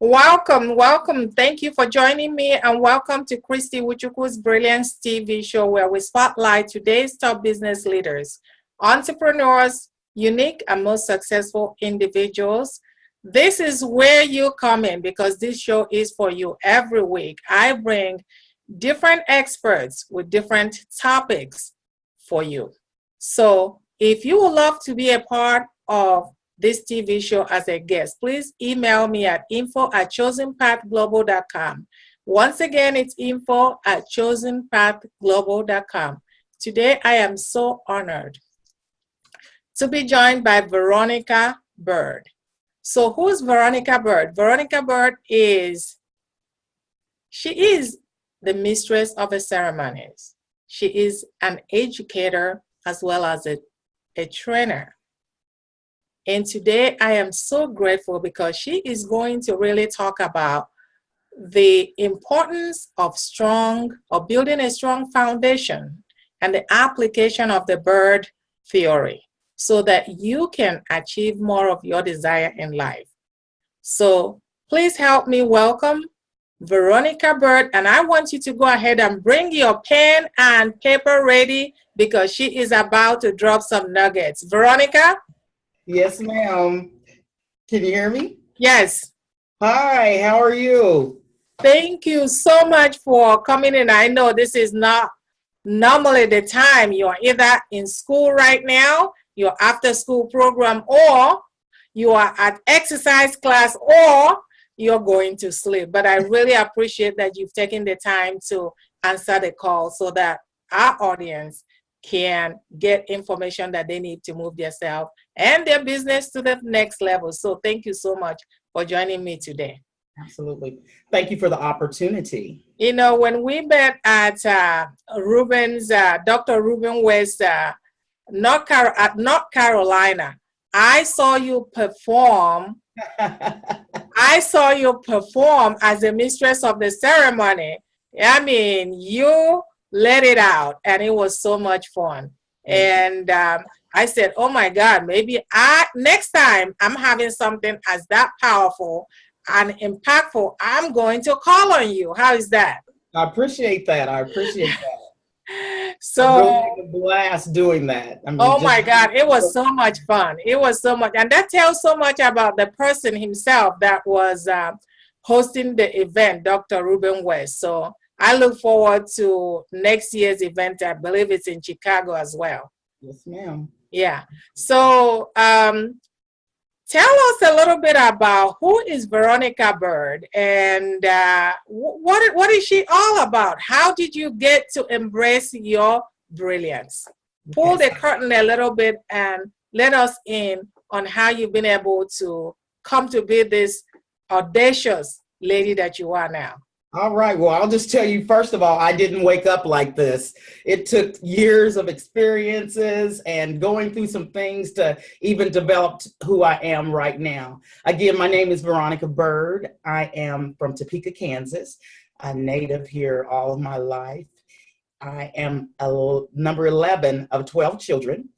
Welcome, welcome. Thank you for joining me, and welcome to Christy Iwuchukwu's Brilliance TV show, where we spotlight today's top business leaders, entrepreneurs, unique and most successful individuals. This is where you come in because this show is for you. Every week, I bring different experts with different topics for you. So if you would love to be a part of this TV show as a guest, please email me at info@chosenpathglobal.com. Once again, it's info@chosenpathglobal.com. Today, I am so honored to be joined by Veronica Byrd. So who's Veronica Byrd? Veronica Byrd is the mistress of the ceremonies. She is an educator as well as a trainer. And today I am so grateful because she is going to really talk about the importance of building a strong foundation and the application of the BYRD Theory so that you can achieve more of your desire in life. So please help me welcome Veronica Byrd, and I want you to go ahead and bring your pen and paper ready because she is about to drop some nuggets. Veronica? Yes, ma'am. Can you hear me? Yes. Hi, how are you? Thank you so much for coming in. I know this is not normally the time. You're either in school right now, your after school program, or you are at exercise class, or you're going to sleep. But I really appreciate that you've taken the time to answer the call so that our audience can get information that they need to move themselves and their business to the next level. So thank you so much for joining me today. Absolutely. Thank you for the opportunity. You know, when we met at Dr. Ruben West, North Carolina, I saw you perform. I saw you perform as a mistress of the ceremony. I mean, you let it out, and it was so much fun. And I said, oh my God, maybe next time I'm having something as that powerful and impactful, I'm going to call on you. How is that? I appreciate that. So I really had a blast doing that. Oh my God, it was so much fun. It was so much, and that tells so much about the person himself that was hosting the event, Dr. Ruben West. So I look forward to next year's event. I believe it's in Chicago as well. Yes, ma'am. Yeah. So tell us a little bit about who is Veronica Byrd, and what is she all about? How did you get to embrace your brilliance? Pull the curtain a little bit and let us in on how you've been able to come to be this audacious lady that you are now. All right. Well, I'll just tell you, first of all, I didn't wake up like this. It took years of experiences and going through some things to even develop who I am right now. Again, my name is Veronica Byrd. I am from Topeka, Kansas, a native here all of my life. I am number 11 of 12 children,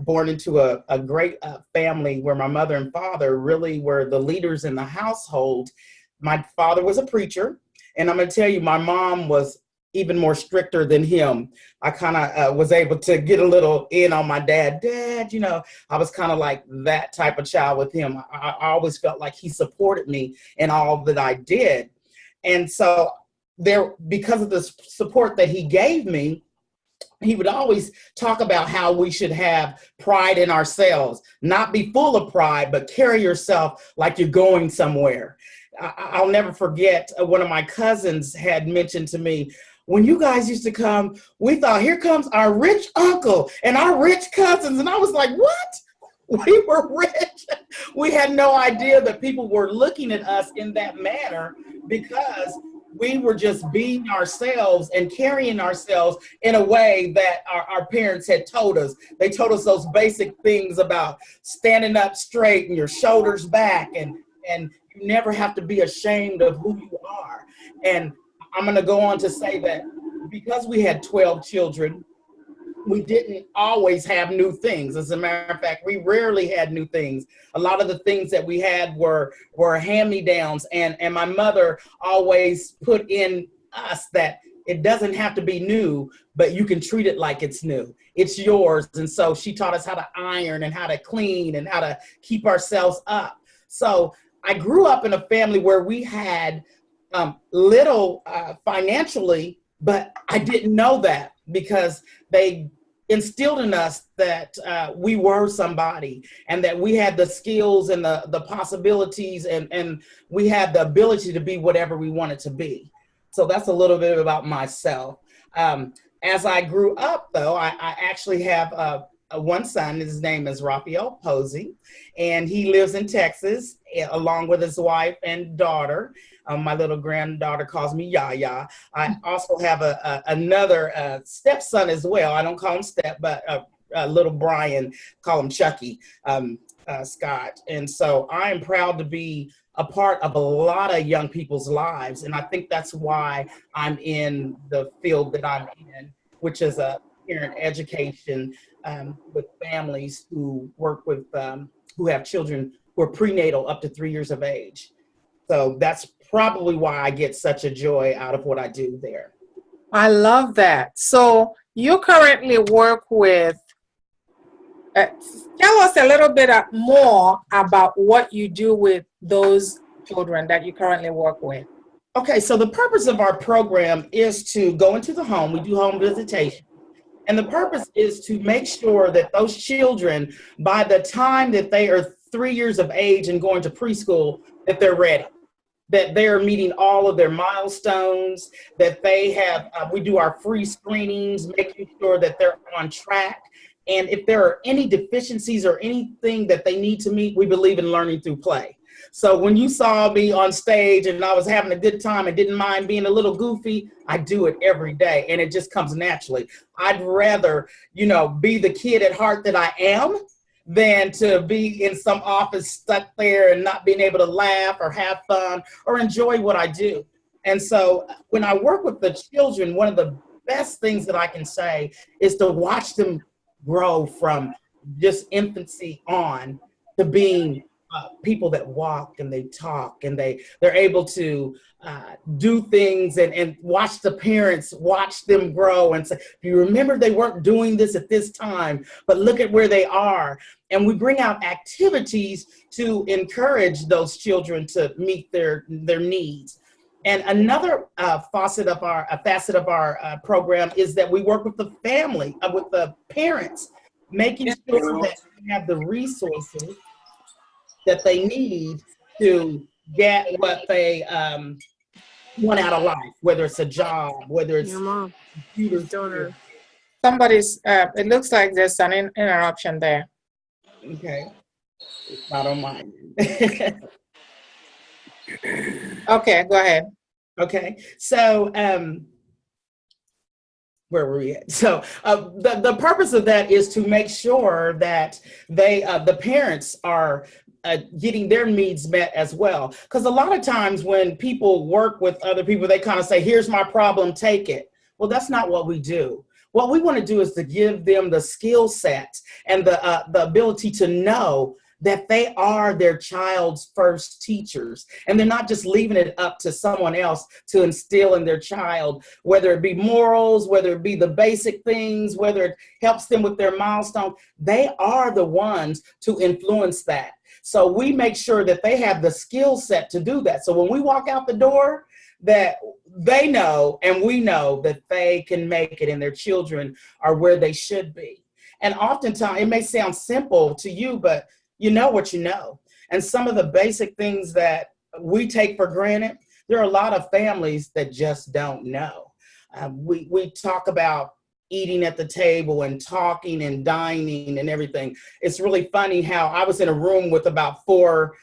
born into a great family where my mother and father really were the leaders in the household. My father was a preacher. And I'm going to tell you, my mom was even more stricter than him. I kind of was able to get a little in on my dad. Dad, you know, I was kind of like that type of child with him. I always felt like he supported me in all that I did. And so because of the support that he gave me, he would always talk about how we should have pride in ourselves, not be full of pride, but carry yourself like you're going somewhere. I'll never forget, one of my cousins had mentioned to me, when you guys used to come, we thought, here comes our rich uncle and our rich cousins. And I was like, what? We were rich. We had no idea that people were looking at us in that manner because we were just being ourselves and carrying ourselves in a way that our parents had told us. They told us those basic things about standing up straight and your shoulders back, and you never have to be ashamed of who you are. And I'm going to go on to say that because we had 12 children, we didn't always have new things. As a matter of fact, we rarely had new things. A lot of the things that we had were hand-me-downs, and my mother always put in us that it doesn't have to be new, but you can treat it like it's new. It's yours. And so she taught us how to iron and how to clean and how to keep ourselves up. So I grew up in a family where we had little financially, but I didn't know that because they instilled in us that we were somebody and that we had the skills and the possibilities and we had the ability to be whatever we wanted to be. So that's a little bit about myself. As I grew up, though, I actually have one son. His name is Raphael Posey, and he lives in Texas along with his wife and daughter. My little granddaughter calls me Yaya. I also have another stepson as well. I don't call him Step, but little Brian, call him Chucky Scott. And so I am proud to be a part of a lot of young people's lives. And I think that's why I'm in the field that I'm in, which is a parent education with families who work with, who have children who are prenatal up to 3 years of age. So that's probably why I get such a joy out of what I do there. I love that. So you currently work with, tell us a little bit more about what you do with those children that you currently work with. Okay, so the purpose of our program is to go into the home. We do home visitation. And the purpose is to make sure that those children, by the time that they are 3 years of age and going to preschool, that they're ready, that they're meeting all of their milestones, that they have, we do our free screenings, making sure that they're on track. And if there are any deficiencies or anything that they need to meet, we believe in learning through play. So when you saw me on stage and I was having a good time and didn't mind being a little goofy, I do it every day and it just comes naturally. I'd rather, be the kid at heart that I am than to be in some office stuck there and not being able to laugh or have fun or enjoy what I do. And so when I work with the children, one of the best things that I can say is to watch them grow from just infancy on to being people that walk and they talk and they're able to do things and watch the parents watch them grow and say, do you remember they weren't doing this at this time, but look at where they are. And we bring out activities to encourage those children to meet their needs. And another facet of our program is that we work with the family, with the parents, making sure that they have the resources that they need to get what they want out of life, whether it's a job, whether it's your mom. computer. Somebody's, it looks like there's an interruption there. Okay, I don't mind. Okay, go ahead. Okay, so where were we at? So the purpose of that is to make sure that the parents are getting their needs met as well. Because a lot of times when people work with other people, they kind of say, here's my problem, take it. Well, that's not what we do. What we want to do is to give them the skill set and the ability to know that they are their child's first teachers. And they're not just leaving it up to someone else to instill in their child, whether it be morals, whether it be the basic things, whether it helps them with their milestone. They are the ones to influence that. So we make sure that they have the skill set to do that. So when we walk out the door, that they know and we know that they can make it and their children are where they should be. And oftentimes, it may sound simple to you, but you know what you know. And some of the basic things that we take for granted, there are a lot of families that just don't know. We talk about eating at the table and talking and dining and everything. It's really funny how I was in a room with about 4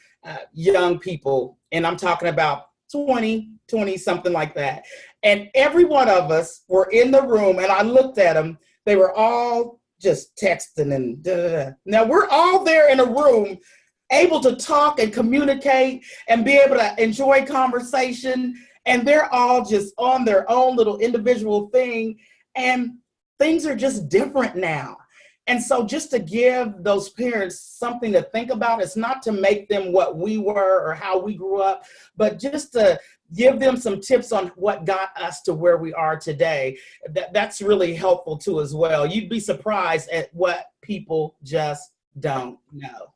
young people, and I'm talking about 20, something like that. And every one of us were in the room, and I looked at them. They were all just texting and da-da-da. Now we're all there in a room, able to talk and communicate and be able to enjoy conversation. And they're all just on their own little individual thing. And things are just different now. And so just to give those parents something to think about, it's not to make them what we were or how we grew up, but just to give them some tips on what got us to where we are today. That's really helpful too as well. You'd be surprised at what people just don't know.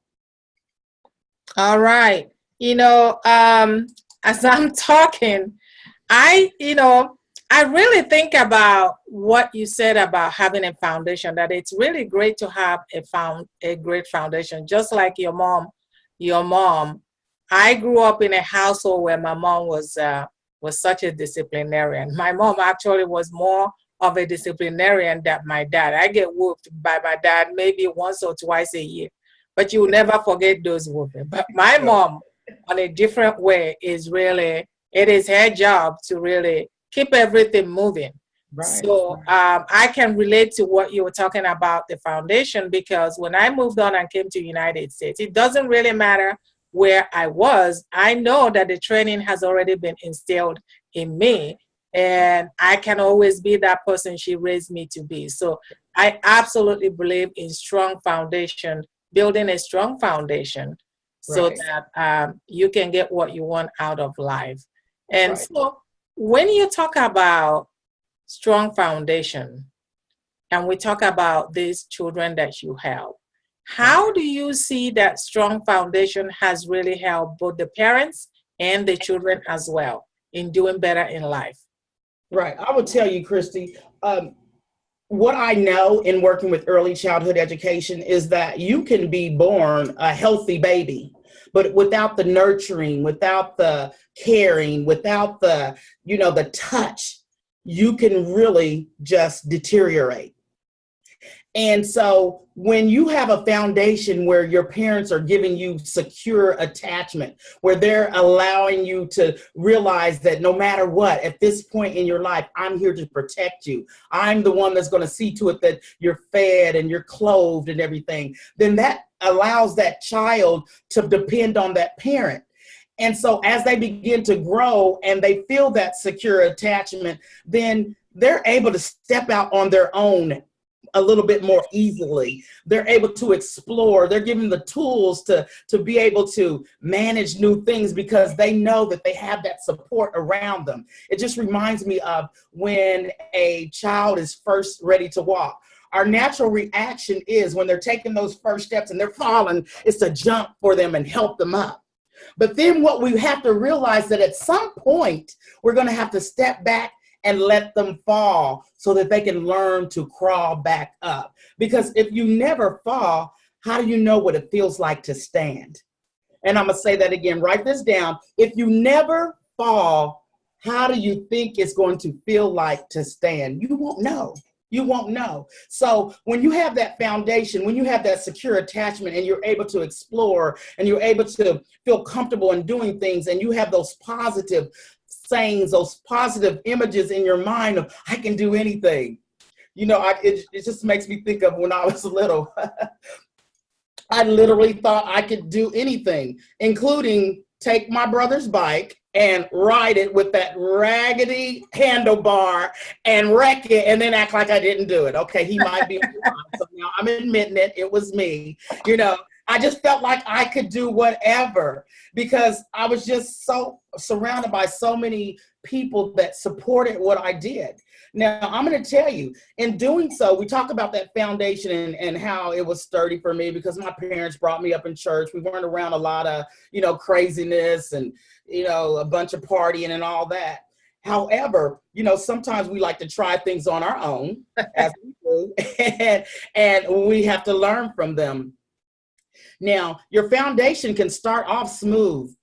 All right. As I'm talking, I really think about what you said about having a foundation, that it's really great to have a great foundation, just like your mom. I grew up in a household where my mom was such a disciplinarian. My mom actually was more of a disciplinarian than my dad. I get whooped by my dad maybe once or twice a year, but you will never forget those whooping. But my mom, on a different way, it is her job to really keep everything moving. Right. So I can relate to what you were talking about, the foundation, because when I moved on and came to the United States, it doesn't really matter where I was. I know that the training has already been instilled in me, and I can always be that person she raised me to be. So I absolutely believe in strong foundation, building a strong foundation, so that you can get what you want out of life. And so when you talk about strong foundation, and we talk about these children that you help, how do you see that strong foundation has really helped both the parents and the children as well in doing better in life? Right. I would tell you, Christy, what I know in working with early childhood education is that you can be born a healthy baby, but without the nurturing, without the caring, without the touch, you can really just deteriorate. And so when you have a foundation where your parents are giving you secure attachment, where they're allowing you to realize that no matter what, at this point in your life, I'm here to protect you. I'm the one that's going to see to it that you're fed and you're clothed and everything, then that allows that child to depend on that parent. And so as they begin to grow and they feel that secure attachment, then they're able to step out on their own a little bit more easily. They're able to explore. They're given the tools to be able to manage new things because they know that they have that support around them. It just reminds me of when a child is first ready to walk. Our natural reaction is when they're taking those first steps and they're falling, is to jump for them and help them up. But then what we have to realize that at some point, we're going to have to step back and let them fall so that they can learn to crawl back up. Because if you never fall, how do you know what it feels like to stand? And I'm going to say that again, write this down. If you never fall, how do you think it's going to feel like to stand? You won't know. You won't know. So when you have that foundation, when you have that secure attachment and you're able to explore and you're able to feel comfortable in doing things and you have those positive sayings, those positive images in your mind of, I can do anything. It just makes me think of when I was little. I literally thought I could do anything, including take my brother's bike and ride it with that raggedy handlebar and wreck it and then act like I didn't do it. Okay, he might be wrong. So now I'm admitting it was me. I just felt like I could do whatever because I was just so surrounded by so many people that supported what I did. Now, I'm going to tell you, in doing so, we talk about that foundation and how it was sturdy for me because my parents brought me up in church. We weren't around a lot of, craziness and, a bunch of partying and all that. However, sometimes we like to try things on our own, as we do, and we have to learn from them. Now, your foundation can start off smooth.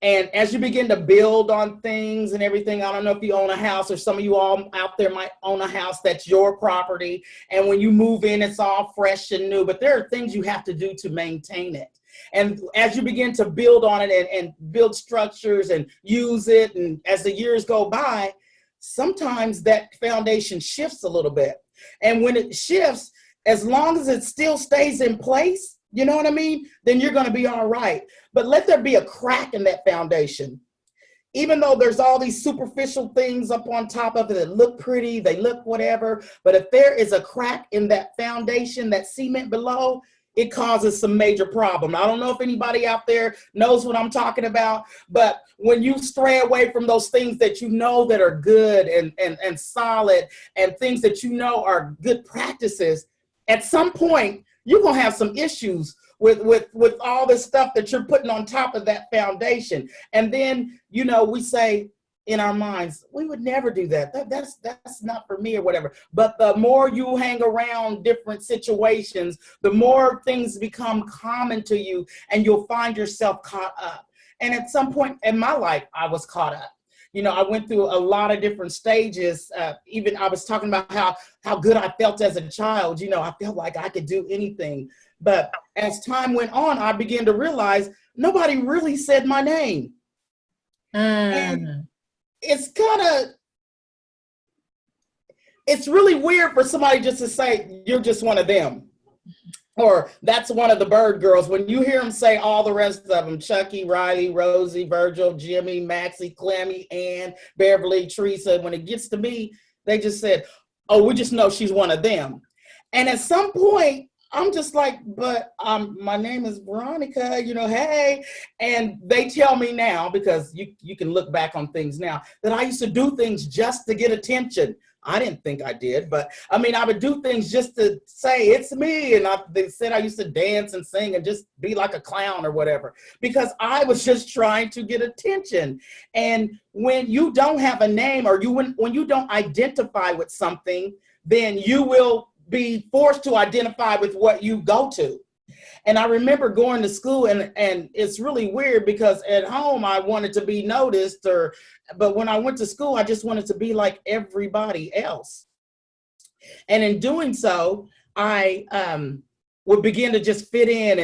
And as you begin to build on things and everything, I don't know if you own a house or some of you all out there might own a house that's your property. And when you move in, it's all fresh and new. But there are things you have to do to maintain it. And as you begin to build on it and build structures and use it, and as the years go by, sometimes that foundation shifts a little bit. And when it shifts, as long as it still stays in place, you know what I mean? Then you're going to be all right. But let there be a crack in that foundation. even though there's all these superficial things up on top of it that look pretty, they look whatever, but if there is a crack in that foundation, that cement below, it causes some major problem. I don't know if anybody out there knows what I'm talking about, but when you stray away from those things that you know that are good and solid, and things that you know are good practices, at some point you're gonna have some issues with all this stuff that you're putting on top of that foundation. And then, you know, we say in our minds, we would never do that. That's not for me or whatever. But the more you hang around different situations, the more things become common to you, and you'll find yourself caught up. And at some point in my life, I was caught up. You know, I went through a lot of different stages. Even I was talking about how good I felt as a child. You know, I felt like I could do anything. But as time went on, I began to realize nobody really said my name. And it's really weird for somebody just to say, you're just one of them. Or that's one of the Byrd girls. When you hear them say all the rest of them, Chucky, Riley, Rosie, Virgil, Jimmy, Maxie, Clammy, Ann, Beverly, Teresa, when it gets to me, they just said, oh, we just know she's one of them. And at some point, I'm just like, but my name is Veronica, you know, hey. And they tell me now, because you can look back on things now, that I used to do things just to get attention. I didn't think I did, but I mean, I would do things just to say it's me. And they said I used to dance and sing and just be like a clown or whatever, because I was just trying to get attention. And when you don't have a name, or when you don't identify with something, then you will be forced to identify with what you go to. And I remember going to school, and it's really weird because at home I wanted to be noticed, but when I went to school, I just wanted to be like everybody else. And in doing so, I would begin to just fit in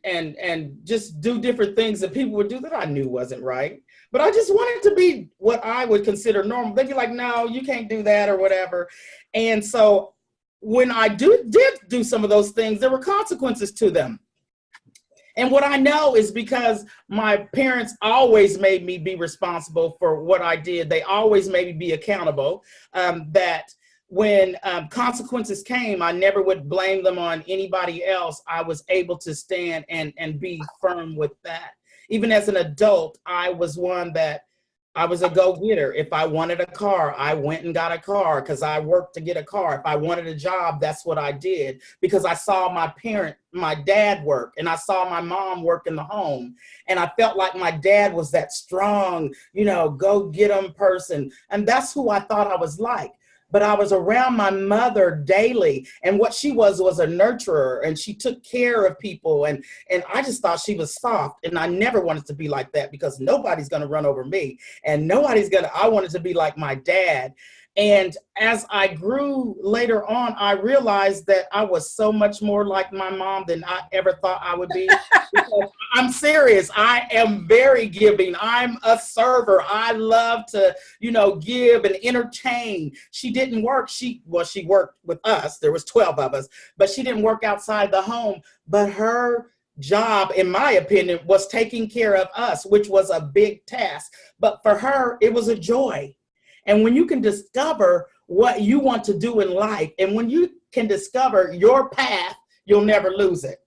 and just do different things that people would do that I knew wasn't right. But I just wanted to be what I would consider normal. They'd be like, no, you can't do that or whatever. And so when I did do some of those things, there were consequences to them. And what I know is because my parents always made me be responsible for what I did. They always made me be accountable, that when consequences came, I never would blame them on anybody else. I was able to stand and be firm with that. Even as an adult, I was one that I was a go-getter. If I wanted a car, I went and got a car because I worked to get a car. If I wanted a job, that's what I did, because I saw my dad work, and I saw my mom work in the home. And I felt like my dad was that strong, you know, go-get-em person. And that's who I thought I was like. But I was around my mother daily, and what she was a nurturer, and she took care of people, and I just thought she was soft, and I never wanted to be like that, because nobody's going to run over me, and I wanted to be like my dad. And as I grew later on, I realized that I was so much more like my mom than I ever thought I would be. Because I'm serious. I am very giving. I'm a server. I love to, you know, give and entertain. She didn't work. She worked with us. There was 12 of us, but she didn't work outside the home. But her job, in my opinion, was taking care of us, which was a big task. But for her, it was a joy. And when you can discover what you want to do in life, and when you can discover your path, you'll never lose it.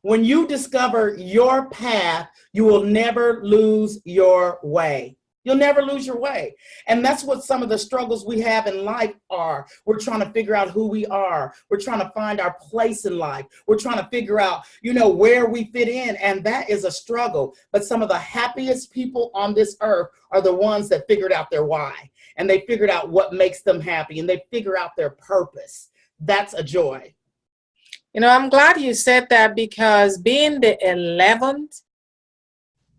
When you discover your path, you will never lose your way. You'll never lose your way. And that's what some of the struggles we have in life are. We're trying to figure out who we are. We're trying to find our place in life. We're trying to figure out, you know, where we fit in. And that is a struggle. But some of the happiest people on this earth are the ones that figured out their why. And they figured out what makes them happy. And they figure out their purpose. That's a joy. You know, I'm glad you said that, because being the 11th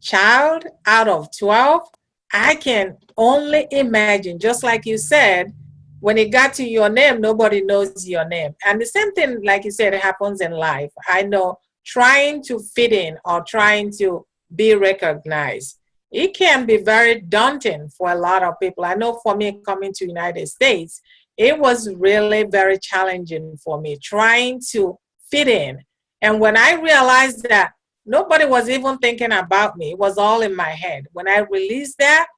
child out of 12, I can only imagine, just like you said, when it got to your name, nobody knows your name. And the same thing, like you said, happens in life. I know trying to fit in or trying to be recognized, it can be very daunting for a lot of people. I know for me, coming to the United States, it was really very challenging for me trying to fit in. And when I realized that nobody was even thinking about me. It was all in my head. When I released that,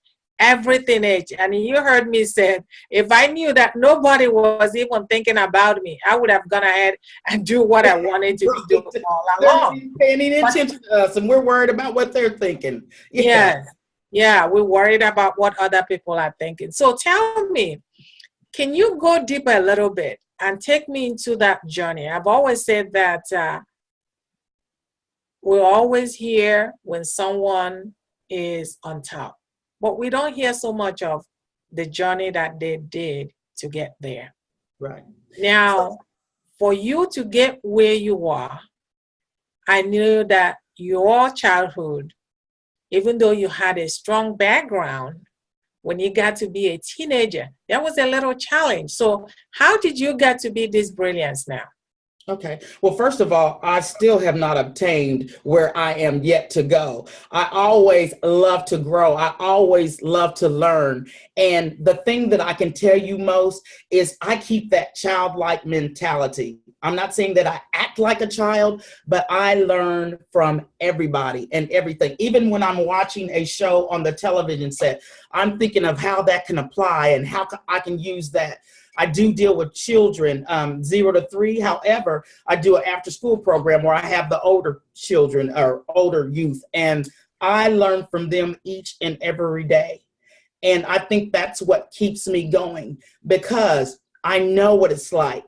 everything changed. And you heard me say, if I knew that nobody was even thinking about me, I would have gone ahead and do what I wanted to do all They're not along. even paying any attention to us, and we're worried about what they're thinking. Yes. Yeah, we're worried about what other people are thinking. So tell me, can you go deeper a little bit and take me into that journey? I've always said that we're always here when someone is on top, but we don't hear so much of the journey that they did to get there. Right. Now, for you to get where you are, I knew that your childhood, even though you had a strong background, when you got to be a teenager, there was a little challenge. So how did you get to be this brilliance now? Okay. Well, first of all, I still have not obtained where I am yet to go. I always love to grow. I always love to learn. And the thing that I can tell you most is I keep that childlike mentality. I'm not saying that I act like a child, but I learn from everybody and everything. Even when I'm watching a show on the television set, I'm thinking of how that can apply and how I can use that. I do deal with children 0 to 3. However, I do an after school program where I have the older children or older youth, and I learn from them each and every day. And I think that's what keeps me going, because I know what it's like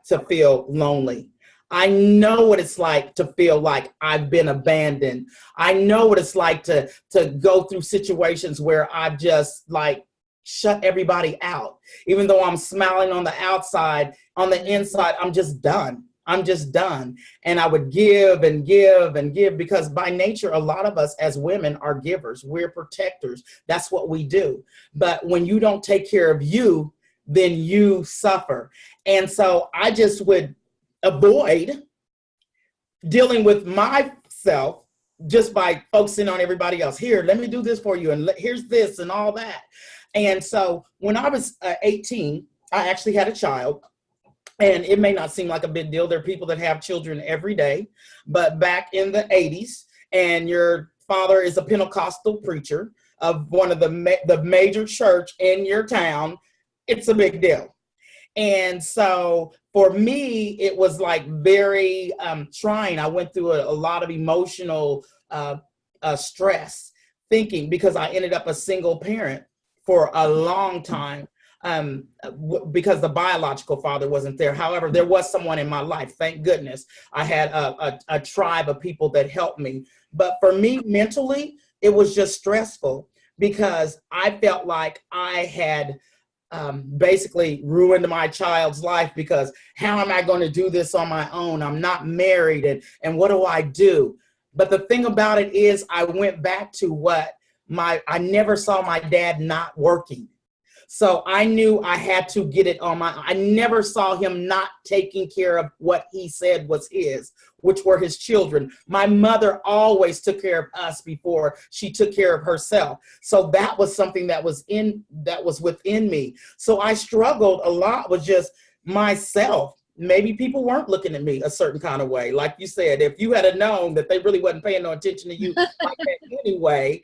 to feel lonely. I know what it's like to feel like I've been abandoned. I know what it's like to go through situations where I've just like shut everybody out. Even though I'm smiling on the outside, on the inside, I'm just done. I'm just done. And I would give and give and give, because by nature, a lot of us as women are givers. We're protectors. That's what we do. But when you don't take care of you, then you suffer. And so I just would avoid dealing with myself just by focusing on everybody else. Here, let me do this for you. And here's this and all that. And so when I was 18, I actually had a child, and it may not seem like a big deal. There are people that have children every day, but back in the 80s, and your father is a Pentecostal preacher of one of the major church in your town, it's a big deal. And so for me, it was like very trying. I went through a lot of emotional stress thinking, because I ended up a single parent for a long time, because the biological father wasn't there. However, there was someone in my life. Thank goodness. I had a tribe of people that helped me. But for me, mentally, it was just stressful, because I felt like I had basically ruined my child's life, because how am I going to do this on my own? I'm not married, and what do I do? But the thing about it is, I went back to what I never saw my dad not working. So I knew I had to get it on I never saw him not taking care of what he said was his, which were his children. My mother always took care of us before she took care of herself. So that was something that was within me. So I struggled a lot with just myself. Maybe people weren't looking at me a certain kind of way. Like you said, if you had known that they really wasn't paying no attention to you like that anyway,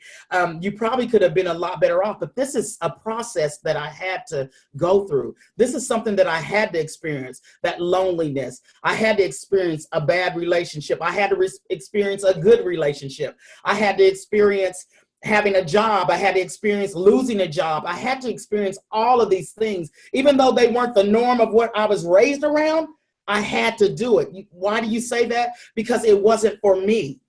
you probably could have been a lot better off. But this is a process that I had to go through. This is something that I had to experience, that loneliness. I had to experience a bad relationship. I had to experience a good relationship. I had to experience having a job. I had to experience losing a job. I had to experience all of these things, even though they weren't the norm of what I was raised around. I had to do it. Why do you say that? Because it wasn't for me.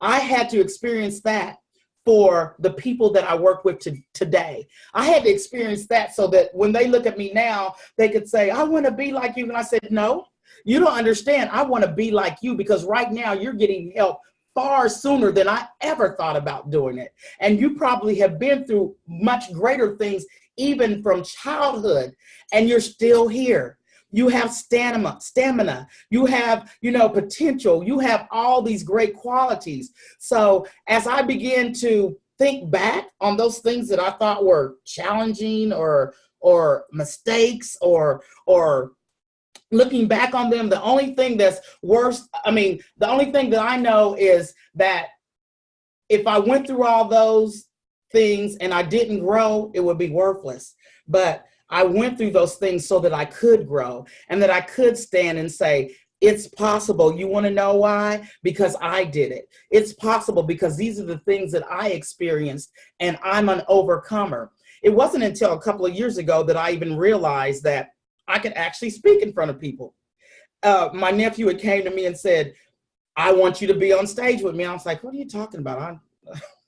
I had to experience that for the people that I work with today. I had to experience that so that when they look at me now, they could say, I want to be like you. And I said, no, you don't understand. I want to be like you, because right now you're getting help far sooner than I ever thought about doing it. And you probably have been through much greater things, even from childhood, and you're still here. You have stamina, you have, potential, you have all these great qualities. So as I begin to think back on those things that I thought were challenging or mistakes or looking back on them, the only thing that's worse, the only thing that I know is that if I went through all those things and I didn't grow, it would be worthless. But I went through those things so that I could grow and that I could stand and say, it's possible. You want to know why? Because I did it. It's possible because these are the things that I experienced and I'm an overcomer. It wasn't until a couple of years ago that I even realized that I could actually speak in front of people. My nephew had came to me and said, I want you to be on stage with me. I was like, what are you talking about? I'm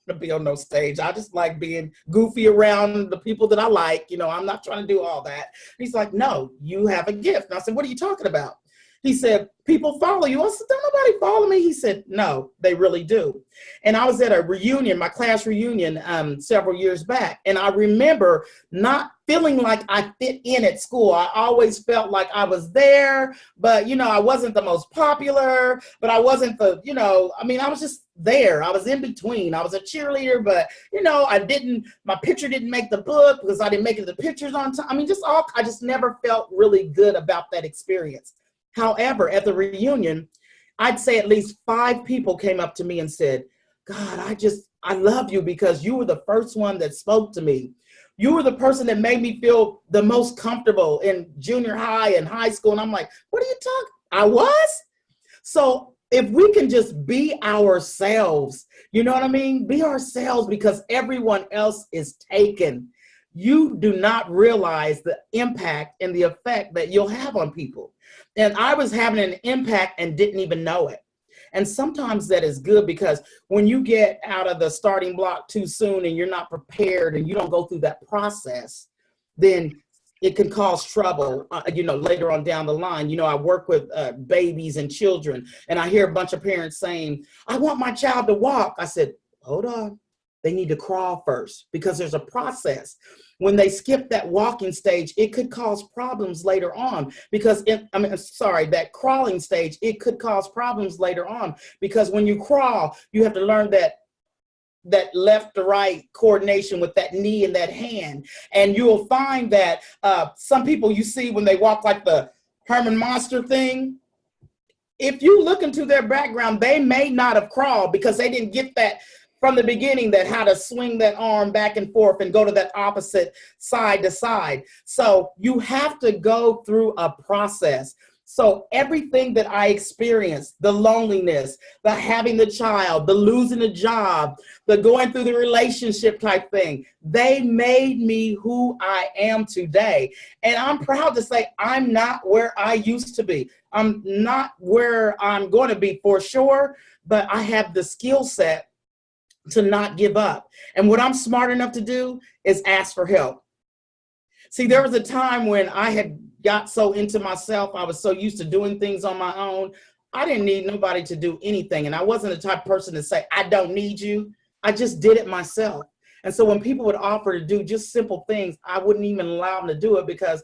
to be on no stage. I just like being goofy around the people that I like. I'm not trying to do all that. He's like, no, you have a gift. And I said, what are you talking about? He said, people follow you. I said, don't nobody follow me. He said, no, they really do. And I was at a reunion, my class reunion, several years back. And I remember not feeling like I fit in at school. I always felt like I was there, but, I wasn't the most popular, but I wasn't the, I was just there. I was in between. I was a cheerleader, but, my picture didn't make the book because I didn't make it to the pictures on time. I just never felt really good about that experience. However, at the reunion, I'd say at least 5 people came up to me and said, God, I love you because you were the first one that spoke to me. You were the person that made me feel the most comfortable in junior high and high school. And I'm like, what are you talking? I was? So if we can just be ourselves, you know what I mean? Be ourselves because everyone else is taken. You do not realize the impact and the effect that you'll have on people. And I was having an impact and didn't even know it. And sometimes that is good because when you get out of the starting block too soon and you're not prepared and you don't go through that process, then it can cause trouble, later on down the line. I work with babies and children, and I hear a bunch of parents saying, I want my child to walk. I said, hold on. They need to crawl first because there's a process. When they skip that walking stage, it could cause problems later on because that crawling stage, it could cause problems later on because when you crawl, you have to learn that left to right coordination with that knee and that hand. And you'll find that some people you see when they walk like the Herman Monster thing, if you look into their background, they may not have crawled because they didn't get that from the beginning, that how to swing that arm back and forth and go to that opposite side to side. So you have to go through a process. So everything that I experienced, the loneliness, the having the child, the losing a job, the going through the relationship type thing, they made me who I am today. And I'm proud to say I'm not where I used to be. I'm not where I'm going to be for sure, but I have the skill set to not give up. And what I'm smart enough to do is ask for help. See, there was a time when I had got so into myself, I was so used to doing things on my own, I didn't need nobody to do anything. And I wasn't the type of person to say, I don't need you. I just did it myself. And so when people would offer to do just simple things, I wouldn't even allow them to do it because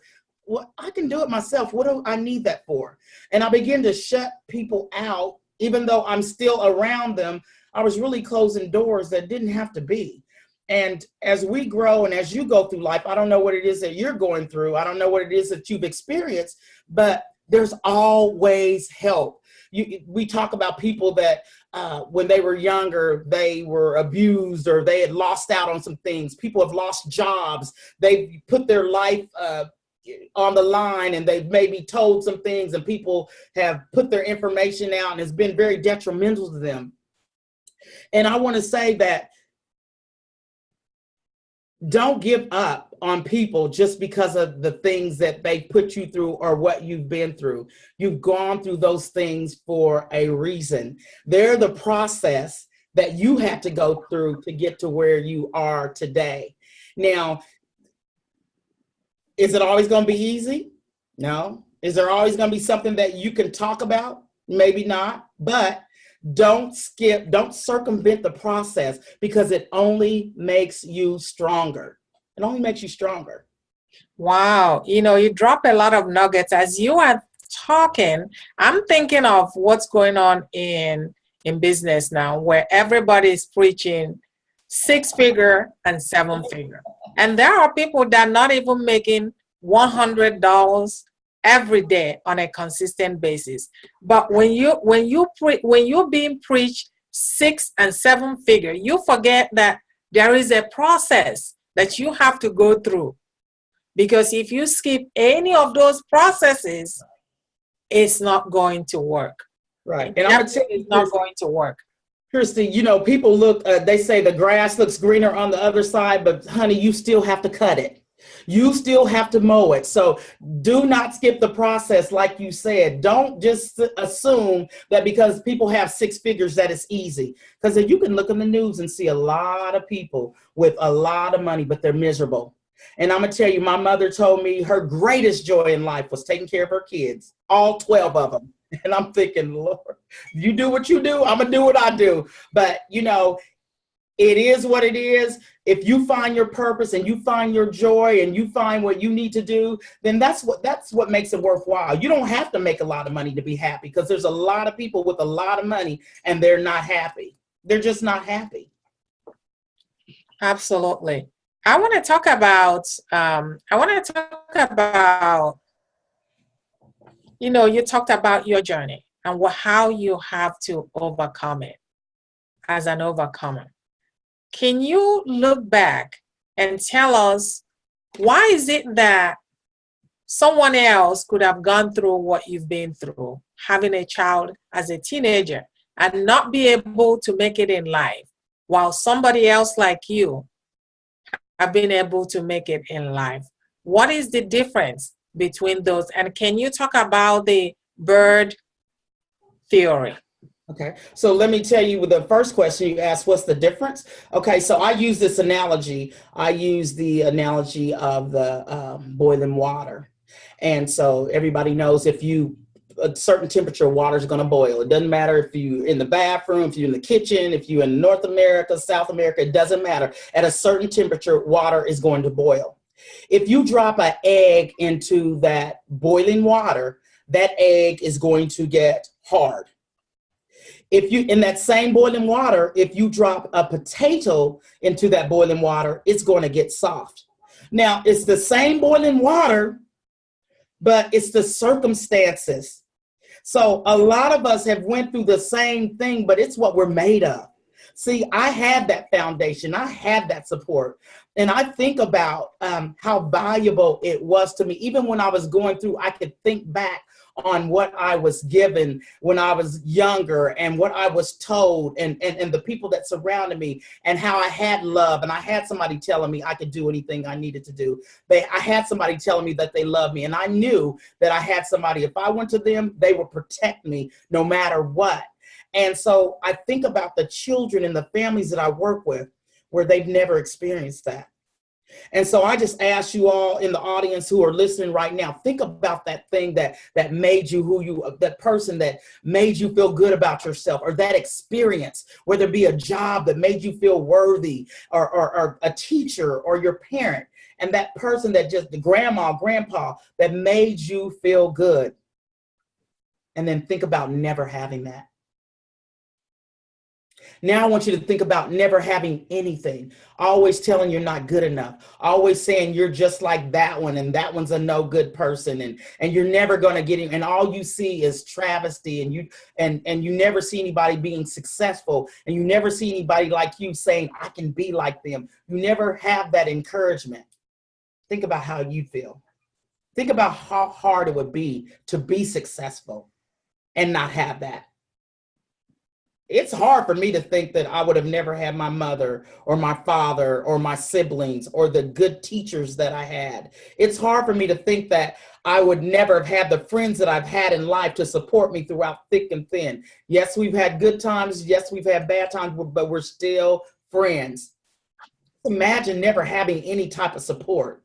I can do it myself. What do I need that for? And I began to shut people out, even though I'm still around them. I was really closing doors that didn't have to be. And as we grow and as you go through life, I don't know what it is that you're going through. I don't know what it is that you've experienced, but there's always help. We talk about people that when they were younger, they were abused or they had lost out on some things. People have lost jobs. They put their life on the line and they've maybe told some things and people have put their information out and it's been very detrimental to them. And I want to say that don't give up on people just because of the things that they put you through or what you've been through. You've gone through those things for a reason. They're the process that you had to go through to get to where you are today. Now, is it always going to be easy? No. Is there always going to be something that you can talk about? Maybe not, but don't circumvent the process because it only makes you stronger. It only makes you stronger. Wow. You drop a lot of nuggets. As you are talking, I'm thinking of what's going on in business now, where everybody is preaching 6-figure and 7-figure. And there are people that are not even making $100 every day on a consistent basis. But when you're being preached 6 and 7 figure, you forget that there is a process that you have to go through. Because if you skip any of those processes, it's not going to work. Right. And I'm going to tell you, it's not going to work. Christy, you know, people look, they say the grass looks greener on the other side, but honey, you still have to cut it. You still have to mow it. So do not skip the process. Like you said, don't just assume that because people have 6 figures that it's easy. Because you can look in the news and see a lot of people with a lot of money, but they're miserable. And I'm going to tell you, my mother told me her greatest joy in life was taking care of her kids, all 12 of them. And I'm thinking, Lord, you do what you do, I'm going to do what I do. But, you know, it is what it is. If you find your purpose and you find your joy and you find what you need to do, then that's what makes it worthwhile. You don't have to make a lot of money to be happy, because there's a lot of people with a lot of money and they're not happy. They're just not happy. Absolutely. I want to talk about, you know, you talked about your journey and how you have to overcome it as an overcomer. Can you look back and tell us, why is it that someone else could have gone through what you've been through, having a child as a teenager, and not be able to make it in life, while somebody else like you have been able to make it in life? What is the difference between those? And can you talk about the BYRD theory? Okay, so let me tell you, with the first question you asked, what's the difference? Okay, so I use this analogy. I use the analogy of the boiling water. And so everybody knows, if you, a certain temperature, water is going to boil. It doesn't matter if you're in the bathroom, if you're in the kitchen, if you're in North America, South America, it doesn't matter. At a certain temperature, water is going to boil. If you drop an egg into that boiling water, that egg is going to get hard. If you, in that same boiling water, if you drop a potato into that boiling water, it's going to get soft. Now, it's the same boiling water, but it's the circumstances. So a lot of us have went through the same thing, but it's what we're made of. See, I had that foundation. I had that support. And I think about how valuable it was to me. Even when I was going through, I could think back on what I was given when I was younger, and what I was told, and the people that surrounded me, and how I had love, and I had somebody telling me I could do anything I needed to do. I had somebody telling me that they loved me, and I knew that I had somebody, if I went to them, they would protect me no matter what. And so I think about the children and the families that I work with, where they've never experienced that. And so I just ask you all in the audience who are listening right now, think about that thing that made you who you, that person that made you feel good about yourself, or that experience, whether it be a job that made you feel worthy, or a teacher, or your parent, and that person that just, the grandma, grandpa, that made you feel good. And then think about never having that. Now I want you to think about never having anything, always telling you're not good enough, always saying you're just like that one, and that one's a no good person, and you're never going to get him, and all you see is travesty, and you never see anybody being successful, and you never see anybody like you saying, I can be like them. You never have that encouragement. Think about how you feel. Think about how hard it would be to be successful and not have that. It's hard for me to think that I would have never had my mother, or my father, or my siblings, or the good teachers that I had. It's hard for me to think that I would never have had the friends that I've had in life to support me throughout thick and thin. Yes, we've had good times. Yes, we've had bad times, but we're still friends. Imagine never having any type of support.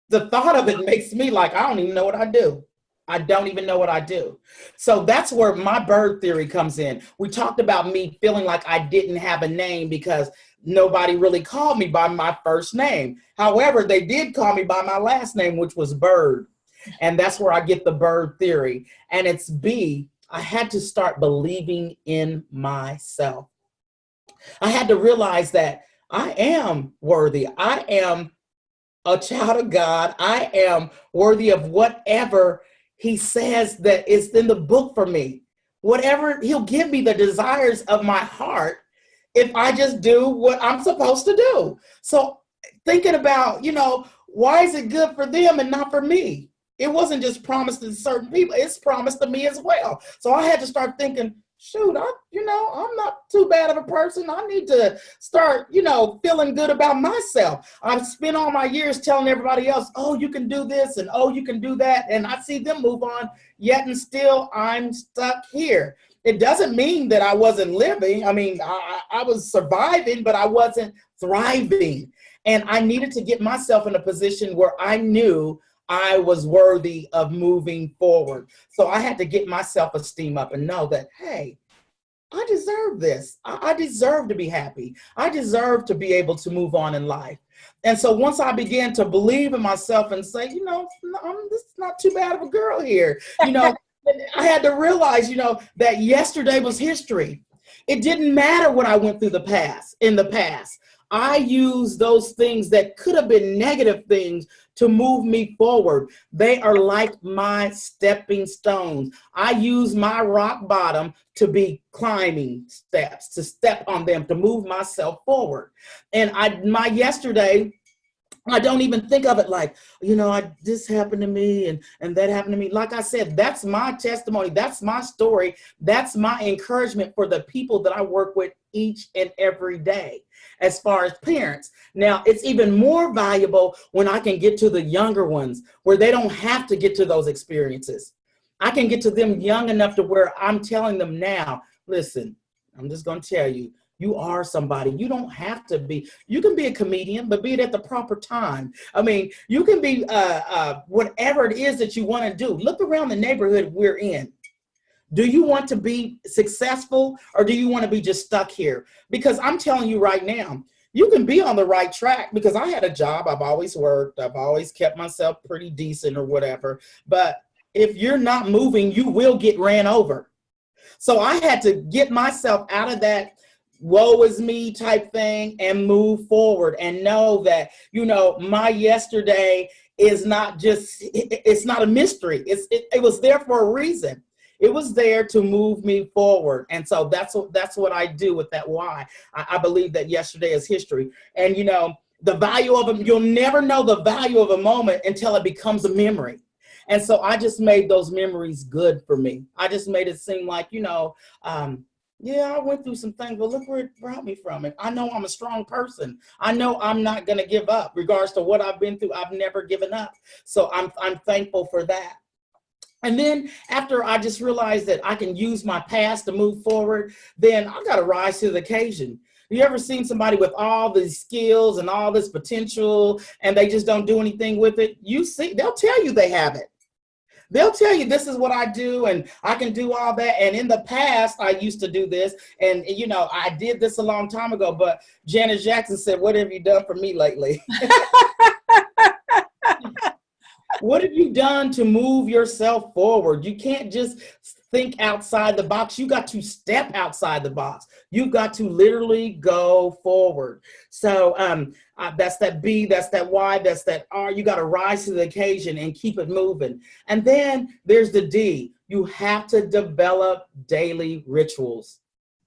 The thought of it makes me like, I don't even know what I do. I don't even know what I do. So that's where my BYRD theory comes in. We talked about me feeling like I didn't have a name because nobody really called me by my first name. However, they did call me by my last name, which was Byrd. And that's where I get the BYRD theory. And it's B, I had to start believing in myself. I had to realize that I am worthy. I am a child of God. I am worthy of whatever he says that it's in the book for me. Whatever, he'll give me the desires of my heart if I just do what I'm supposed to do. So thinking about, why is it good for them and not for me? It wasn't just promised to certain people, it's promised to me as well. So I had to start thinking, shoot, I'm not too bad of a person. I need to start, feeling good about myself. I've spent all my years telling everybody else, oh, you can do this and oh, you can do that. And I see them move on, yet and still I'm stuck here. It doesn't mean that I wasn't living. I mean, I was surviving, but I wasn't thriving. And I needed to get myself in a position where I knew I was worthy of moving forward. So I had to get my self-esteem up and know that, hey, I deserve this. I deserve to be happy. I deserve to be able to move on in life. And so once I began to believe in myself and say, this is not too bad of a girl here, I had to realize, that yesterday was history. It didn't matter what I went through in the past. I used those things that could have been negative things to move me forward. They are like my stepping stones. I use my rock bottom to be climbing steps, to step on them, to move myself forward. And my yesterday, I don't even think of it like, this happened to me and that happened to me. Like I said, that's my testimony. That's my story. That's my encouragement for the people that I work with each and every day as far as parents. Now, it's even more valuable when I can get to the younger ones where they don't have to get to those experiences. I can get to them young enough to where I'm telling them now, listen, I'm just going to tell you, you are somebody. You don't have to be. You can be a comedian, but be it at the proper time. I mean, you can be whatever it is that you want to do. Look around the neighborhood we're in. Do you want to be successful or do you want to be just stuck here? Because I'm telling you right now, you can be on the right track because I had a job. I've always worked. I've always kept myself pretty decent or whatever. But if you're not moving, you will get ran over. So I had to get myself out of that woe is me type thing and move forward and know that, my yesterday is not just, it's not a mystery. It was there for a reason. It was there to move me forward. And so that's what I do with that why. I believe that yesterday is history. And, the value of them, you'll never know the value of a moment until it becomes a memory. And so I just made those memories good for me. I just made it seem like, yeah, I went through some things, but look where it brought me from. And I know I'm a strong person. I know I'm not going to give up. Regards to what I've been through, I've never given up. So I'm thankful for that. And then after I just realized that I can use my past to move forward, then I got to rise to the occasion. You ever seen somebody with all these skills and all this potential and they just don't do anything with it? They'll tell you they have it. They'll tell you this is what I do and I can do all that. And in the past, I used to do this. And, I did this a long time ago. But Janet Jackson said, what have you done for me lately? What have you done to move yourself forward? You can't just think outside the box. You got to step outside the box. You've got to literally go forward. So that's that B, that's that Y, that's that R. You got to rise to the occasion and keep it moving. And then there's the D. You have to develop daily rituals.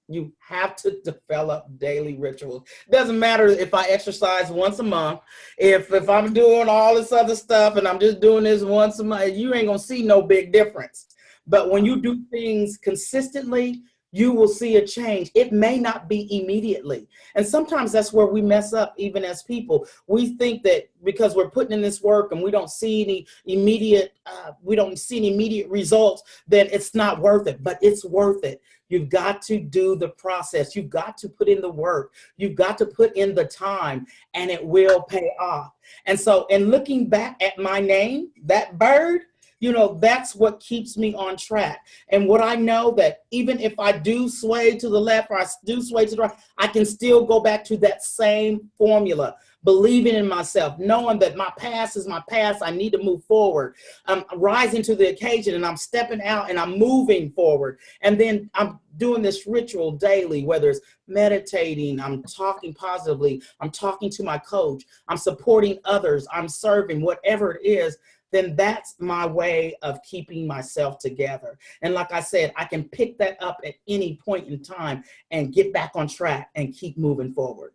You have to develop daily rituals. Doesn't matter if I exercise once a month, if I'm doing all this other stuff and I'm just doing this once a month, you ain't gonna see no big difference. But when you do things consistently, you will see a change. It may not be immediately. And sometimes that's where we mess up, even as people. We think that because we're putting in this work and we don't see any immediate results, then it's not worth it. But it's worth it. You've got to do the process. You've got to put in the work. You've got to put in the time, and it will pay off. And so in looking back at my name, that bird, that's what keeps me on track. And what I know that even if I do sway to the left or I do sway to the right, I can still go back to that same formula, believing in myself, knowing that my past is my past. I need to move forward. I'm rising to the occasion and I'm stepping out and I'm moving forward. And then I'm doing this ritual daily, whether it's meditating, I'm talking positively, I'm talking to my coach, I'm supporting others, I'm serving, whatever it is. then that's my way of keeping myself together. And like I said, I can pick that up at any point in time and get back on track and keep moving forward.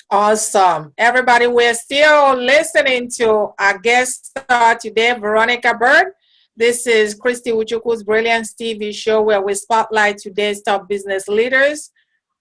Awesome. Everybody, we're still listening to our guest star today, Veronica Byrd. This is Christy Iwuchukwu's Brilliance TV show, where we spotlight today's top business leaders,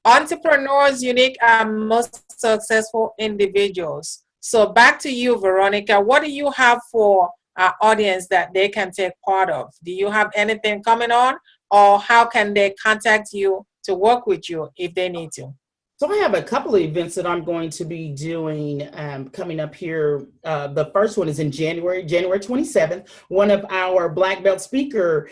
entrepreneurs, unique and most successful individuals. So back to you, Veronica. What do you have for our audience that they can take part of? Do you have anything coming on, or how can they contact you to work with you if they need to? So I have a couple of events that I'm going to be doing coming up here. The first one is in January 27th. One of our Black Belt speaker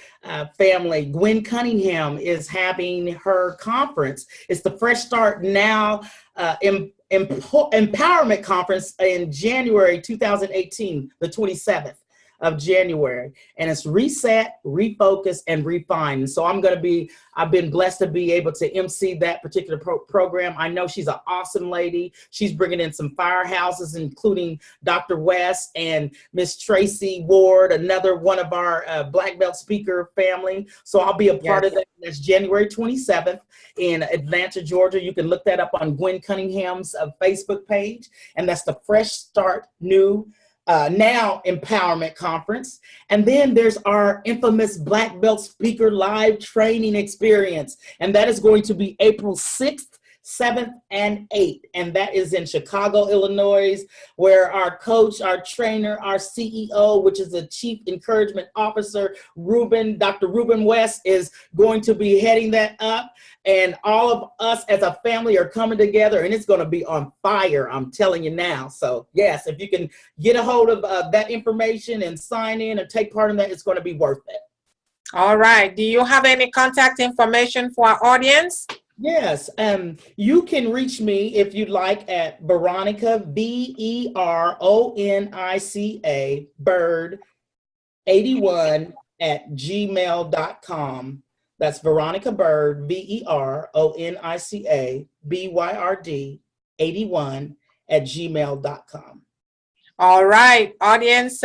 family, Gwen Cunningham, is having her conference. It's the Fresh Start Now Empowerment Conference in January 2018, the 27th of January, and it's reset, refocus, and refine. So I've been blessed to be able to MC that particular program. I know she's an awesome lady. She's bringing in some firehouses, including Dr. West and Miss Tracy Ward, another one of our Black Belt speaker family. So I'll be a part of that. That's January 27th in Atlanta, Georgia. You can look that up on Gwen Cunningham's Facebook page, and that's the Fresh Start Now Empowerment Conference. And then there's our infamous Black Belt Speaker Live Training Experience. And that is going to be April 6th, 7th, and 8th. And that is in Chicago, Illinois, where our coach, our trainer, our CEO, which is the Chief Encouragement Officer, Dr. Ruben West, is going to be heading that up. And all of us as a family are coming together, and it's going to be on fire, I'm telling you now. So yes, if you can get a hold of that information and sign in and take part in that, it's going to be worth it. All right. Do you have any contact information for our audience? Yes. You can reach me if you'd like at Veronica, Veronica, Byrd 81 at gmail.com. That's Veronica Byrd, Veronica, Byrd 81 at gmail.com. All right, audience,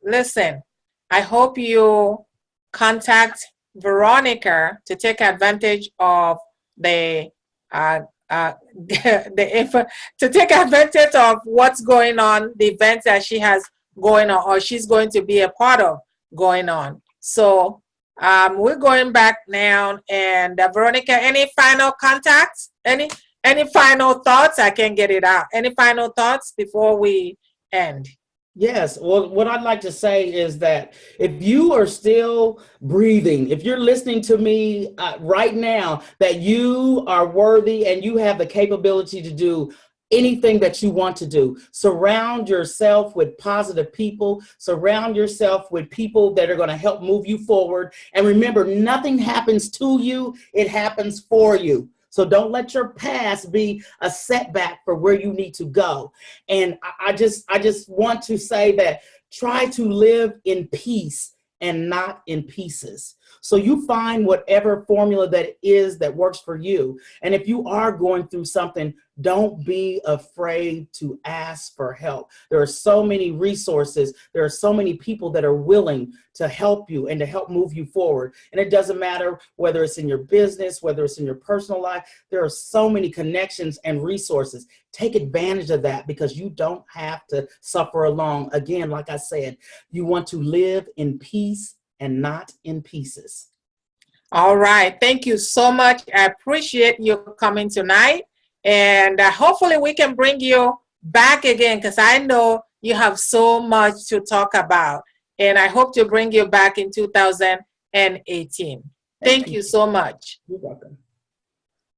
listen, I hope you contact Veronica to take advantage of to take advantage of what's going on, the events that she has going on, or she's going to be a part of going on. So we're going back now, and Veronica, any final contacts? Any final thoughts? I can get it out. Any final thoughts before we end? Yes. Well, what I'd like to say is that if you are still breathing, if you're listening to me right now, that you are worthy and you have the capability to do anything that you want to do. Surround yourself with positive people. Surround yourself with people that are going to help move you forward. And remember, nothing happens to you. It happens for you. So don't let your past be a setback for where you need to go. And I just want to say that try to live in peace and not in pieces. So you find whatever formula that is that works for you. And if you are going through something, don't be afraid to ask for help. There are so many resources. There are so many people that are willing to help you and to help move you forward. And it doesn't matter whether it's in your business, whether it's in your personal life. There are so many connections and resources. Take advantage of that, because you don't have to suffer alone. Again, like I said, you want to live in peace and not in pieces. All right. Thank you so much. I appreciate you coming tonight. And hopefully we can bring you back again, because I know you have so much to talk about. And I hope to bring you back in 2018. Thank you so much. You're welcome.